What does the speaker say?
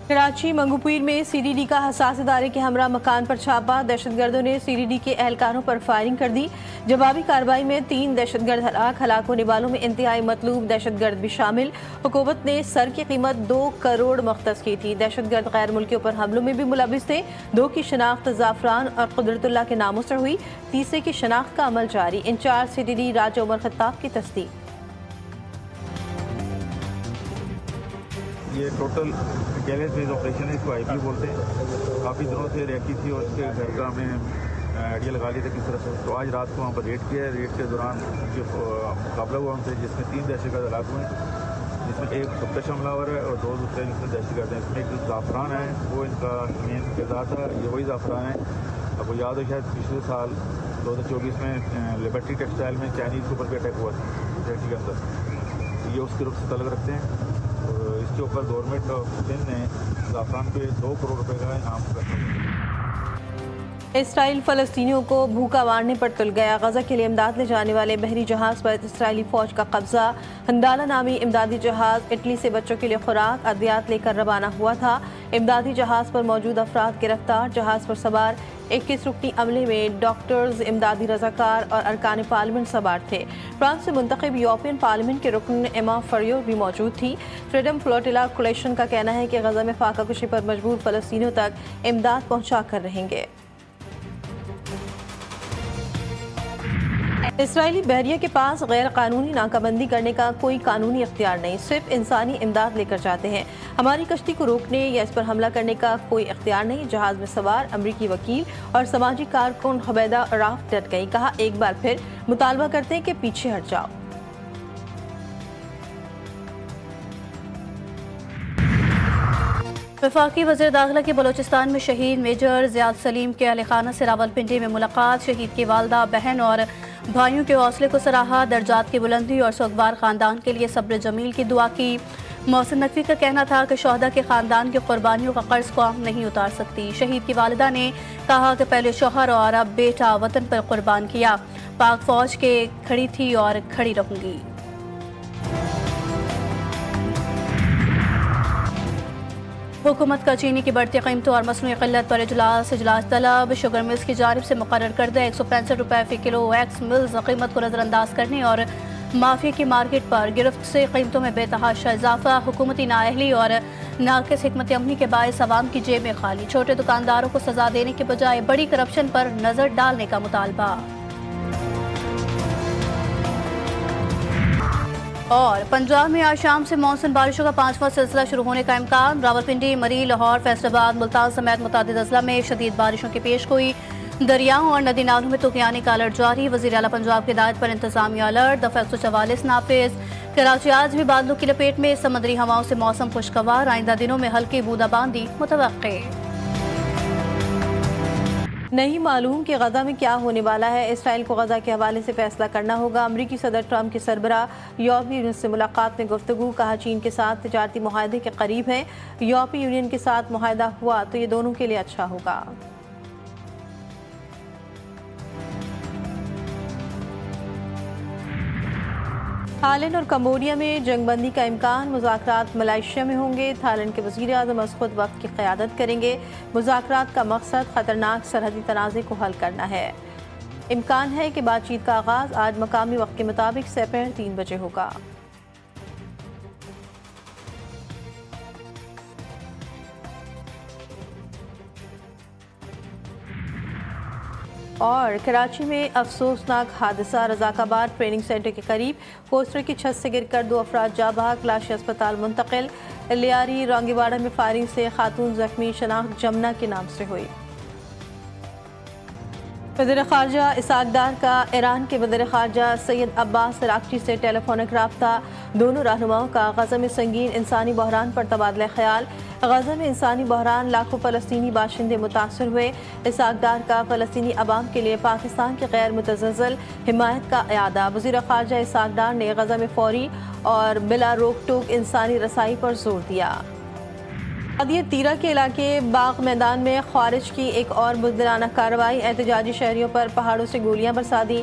کراچی منگوپیر میں C D D کا حساس ادارے کے ہمراہ مکان پر چھاپا، دہشت گردوں نے سی ڈی ڈی کے اہلکاروں پر فائرنگ کر دی۔ جوابی کارروائی میں 3 دہشت گرد ہلاک ہونے والوں میں انتہائی مطلوب دہشت گرد بھی شامل۔ حکومت نے سر کی قیمت 2 کروڑ مختص کی تھی۔ دہشت گرد غیر ملکیوں پر حملوں میں بھی ملوث تھے۔ 2 کی شناخت زعفران اور قدرت اللہ کے ناموں سے ہوئی، تیسرے کی شناخت کا عمل جاری۔ انچارج سی ڈی ڈی راجہ عمر خطاب کی تصدیق۔ یہ ٹوٹل گیلس بیس آپریشن ہے، اس کو آئی پی بولتے ہیں۔ کافی دنوں سے رہتی تھی اور اس کے گھر کا ہمیں آئیڈیا لگا لیا تھا کس طرح سے، تو آج رات کو وہاں پر ریڈ کیا ہے۔ ریڈ کے دوران جو مقابلہ ہوا ہم سے، جس میں 3 دہشت گرد ہلاک ہوئے ہیں، جس میں ایک خودکش حملہ آور ہے اور 2 دوسرے جس میں دہشت گرد ہیں۔ اس میں ایک زعفران ہے، وہ ان کا مین کردار تھا۔ یہ وہی زعفران ہے، اب وہ یاد ہے شاید پچھلے سال 2024 میں لبرٹی ٹیکسٹائل میں چائنیز کے اوپر بھی اٹیک ہوا تھا فیکٹری کے اندر، یہ اس کے رخ سے تعلق رکھتے ہیں۔ اس کے اوپر گورنمنٹ آف سندھ نے زعفران پہ 2 کروڑ روپے کا انعام کرتا۔ اسرائیل فلسطینیوں کو بھوکا مارنے پر تل گیا۔ غزہ کے لیے امداد لے جانے والے بحری جہاز پر اسرائیلی فوج کا قبضہ۔ ہندالہ نامی امدادی جہاز اٹلی سے بچوں کے لیے خوراک ادویات لے کر روانہ ہوا تھا۔ امدادی جہاز پر موجود افراد گرفتار۔ جہاز پر سوار 21 رکنی عملے میں ڈاکٹرز، امدادی رضاکار اور ارکان پارلیمنٹ سوار تھے۔ فرانس سے منتخب یورپین پارلیمنٹ کے رکن ایما فریور بھی موجود تھی۔ فریڈم فلوٹیلا کولیشن کا کہنا ہے کہ غزہ میں فاقہ کشی پر مجبور فلسطینیوں تک امداد پہنچا کر رہیں گے۔ اسرائیلی بحریہ کے پاس غیر قانونی ناکہ بندی کرنے کا کوئی قانونی اختیار نہیں، صرف انسانی امداد لے کر جاتے ہیں۔ ہماری کشتی کو روکنے یا اس پر حملہ کرنے کا کوئی اختیار نہیں۔ جہاز میں سوار امریکی وکیل اور سماجی کارکن حبیدہ رافت ڈٹ گئی، کہا ایک بار پھر مطالبہ کرتے ہیں کہ پیچھے ہٹ جاؤ۔ وفاقی وزیر داخلہ کی بلوچستان میں شہید میجر زیاد سلیم کے اہل خانہ سے راولپنڈی میں ملاقات۔ شہید کی والدہ، بہن اور بھائیوں کے حوصلے کو سراہا، درجات کی بلندی اور سوگوار خاندان کے لیے صبر جمیل کی دعا کی۔ محسن نقوی کا کہنا تھا کہ شہداء کے خاندان کی قربانیوں کا قرض قوم نہیں اتار سکتی۔ شہید کی والدہ نے کہا کہ پہلے شوہر اور اب بیٹا وطن پر قربان کیا، پاک فوج کے کھڑی تھی اور کھڑی رہوں گی۔ حکومت کا چینی کی بڑھتی قیمتوں اور مصنوعی قلت پر اجلاس طلب۔ شوگر ملز کی جانب سے مقرر کردہ 165 روپے فی کلو ایکس ملز قیمت کو نظر انداز کرنے اور مافیا کی مارکیٹ پر گرفت سے قیمتوں میں بے تحاشا اضافہ۔ حکومتی نااہلی اور ناقص حکمت عملی کے باعث عوام کی جیبیں خالی، چھوٹے دکانداروں کو سزا دینے کے بجائے بڑی کرپشن پر نظر ڈالنے کا مطالبہ۔ اور پنجاب میں آج شام سے مانسون بارشوں کا 5واں سلسلہ شروع ہونے کا امکان۔ راولپنڈی، مری، لاہور، فیصل آباد، ملتان سمیت متعدد اضلاع میں شدید بارشوں کی پیش گوئی۔ دریاؤں اور ندی نالوں میں طوفانی کا الرٹ جاری۔ وزیر اعلیٰ پنجاب کی ہدایت پر انتظامیہ الرٹ۔ دفعہ 144 نافذ۔ کراچی آج بھی بادلوں کی لپیٹ میں، سمندری ہواؤں سے موسم خوشگوار۔ آئندہ دنوں میں ہلکی بوندا باندی متوقع۔ نہیں معلوم کہ غزہ میں کیا ہونے والا ہے۔ اسرائیل کو غزہ کے حوالے سے فیصلہ کرنا ہوگا۔ امریکی صدر ٹرمپ کی سربراہ یورپی یونین سے ملاقات میں گفتگو، کہا چین کے ساتھ تجارتی معاہدے کے قریب ہیں۔ یورپی یونین کے ساتھ معاہدہ ہوا تو یہ دونوں کے لیے اچھا ہوگا۔ تھائیلینڈ اور کمبوڈیا میں جنگ بندی کا امکان۔ مذاکرات ملائیشیا میں ہوں گے۔ تھائیلینڈ کے وزیر اعظم از خود وقت کی قیادت کریں گے۔ مذاکرات کا مقصد خطرناک سرحدی تنازع کو حل کرنا ہے۔ امکان ہے کہ بات چیت کا آغاز آج مقامی وقت کے مطابق سپہر 3 بجے ہوگا۔ اور کراچی میں افسوسناک حادثہ، رزاق آباد ٹریننگ سینٹر کے قریب کوسٹر کی چھت سے گر کر 2 افراد جاں بحق، لاشیں اسپتال منتقل۔ لیاری رانگی واڑہ میں فائرنگ سے خاتون زخمی، شناخت جمنا کے نام سے ہوئی۔ وزیر خارجہ اسحاق ڈار کا ایران کے وزیر خارجہ سید عباس اراغچی سے ٹیلی فونک رابطہ۔ دونوں رہنماؤں کا غزہ میں سنگین انسانی بحران پر تبادلہ خیال۔ غزہ میں انسانی بحران، لاکھوں فلسطینی باشندے متاثر ہوئے۔ اسحاق ڈار کا فلسطینی عوام کے لیے پاکستان کی غیر متزلزل حمایت کا اعادہ۔ وزیر خارجہ اسحاق ڈار نے غزہ میں فوری اور بلا روک ٹوک انسانی رسائی پر زور دیا۔ وادی تیرہ کے علاقے باغ میدان میں خوارج کی ایک اور بزدلانہ کارروائی، احتجاجی شہریوں پر پہاڑوں سے گولیاں برسا دی۔